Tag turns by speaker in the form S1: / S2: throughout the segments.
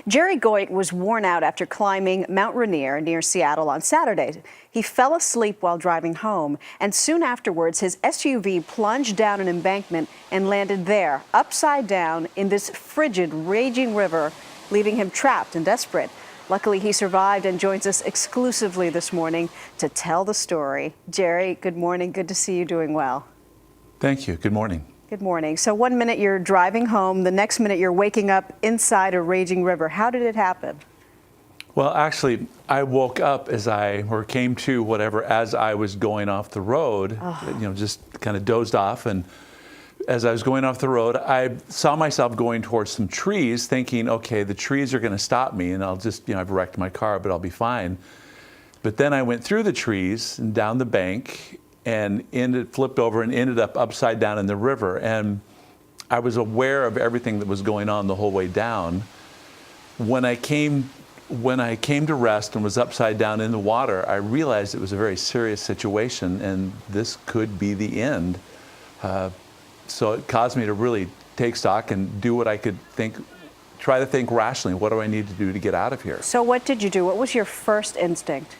S1: Gerry Goit was worn out after climbing Mount Rainier near Seattle on Saturday. He fell asleep while driving home, and soon afterwards his SUV plunged down an embankment and landed there, upside down in this frigid, raging river, leaving him trapped and desperate. Luckily, he survived and joins us exclusively this morning to tell the story. Gerry, good morning. Good to see you doing well.
S2: Thank you. Good morning.
S1: Good morning. So 1 minute you're driving home, the next minute you're waking up inside a raging river. How did it happen?
S2: Well, actually, I woke up as came to whatever as I was going off the road. Just kind of dozed off, and as I was going off the road, I saw myself going towards some trees, thinking, okay, the trees are going to stop me, and I'll just, I've wrecked my car, but I'll be fine. But then I went through the trees and down the bank, and flipped over and ended up upside down in the river. And I was aware of everything that was going on the whole way down. When I came to rest and was upside down in the water, I realized it was a very serious situation, and this could be the end. So it caused me to really take stock and do what I could try to think rationally. What do I need to do to get out of here?
S1: So what did you do? What was your first instinct?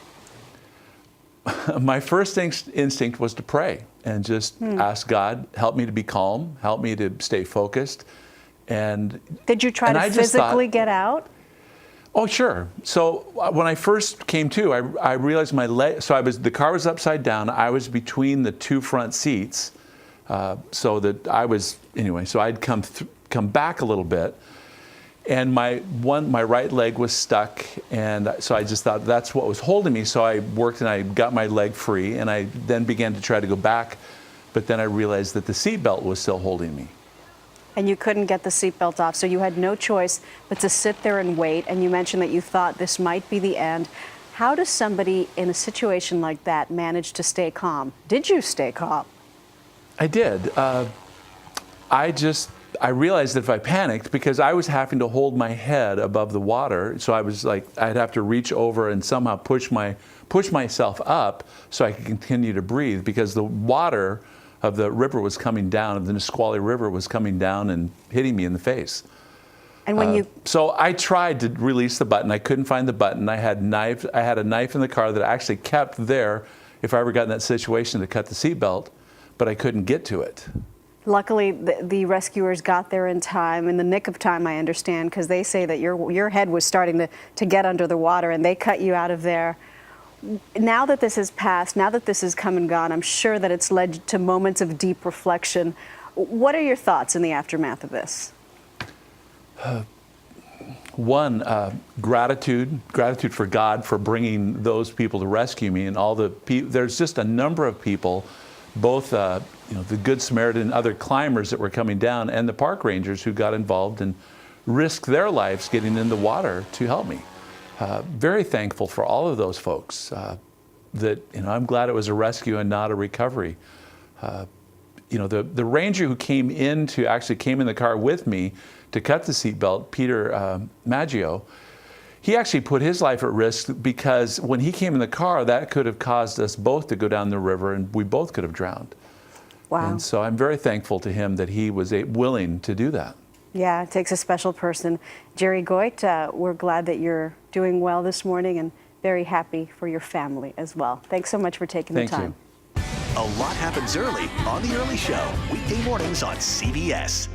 S2: My first instinct was to pray and just ask God, help me to be calm, help me to stay focused. And
S1: did you try to physically get out?
S2: Oh, sure. So when I first came to, I realized my leg. So the car was upside down. I was between the two front seats, so that I was anyway. So I'd come back a little bit. And my right leg was stuck, and so I just thought that's what was holding me. So I worked and I got my leg free, and I then began to try to go back, but then I realized that the seatbelt was still holding me.
S1: And you couldn't get the seatbelt off, so you had no choice but to sit there and wait. And you mentioned that you thought this might be the end. How does somebody in a situation like that manage to stay calm? Did you stay calm?
S2: I did. I realized that if I panicked, because I was having to hold my head above the water, so I was like, I'd have to reach over and somehow push myself up so I could continue to breathe, because the water of the river was coming down, the Nisqually River was coming down and hitting me in the face.
S1: And when
S2: so I tried to release the button. I couldn't find the button. I had a knife in the car that I actually kept there if I ever got in that situation to cut the seatbelt, but I couldn't get to it.
S1: Luckily, the rescuers got there in time, in the nick of time, I understand, because they say that your head was starting to get under the water, and they cut you out of there. Now that this has passed, now that this has come and gone, I'm sure that it's led to moments of deep reflection. What are your thoughts in the aftermath of this?
S2: One, gratitude for God for bringing those people to rescue me, and all the there's just a number of people, both the Good Samaritan and other climbers that were coming down, and the park rangers who got involved and risked their lives getting in the water to help me. Very thankful for all of those folks. I'm glad it was a rescue and not a recovery. The ranger who came in the car with me to cut the seatbelt, Peter Maggio, he actually put his life at risk, because when he came in the car, that could have caused us both to go down the river, and we both could have drowned.
S1: Wow.
S2: And so I'm very thankful to him that he was willing to do that.
S1: Yeah, it takes a special person. Gerry Goit, we're glad that you're doing well this morning, and very happy for your family as well. Thanks so much for taking the time.
S2: Thank you.
S3: A lot happens early on The Early Show, weekday mornings on CBS.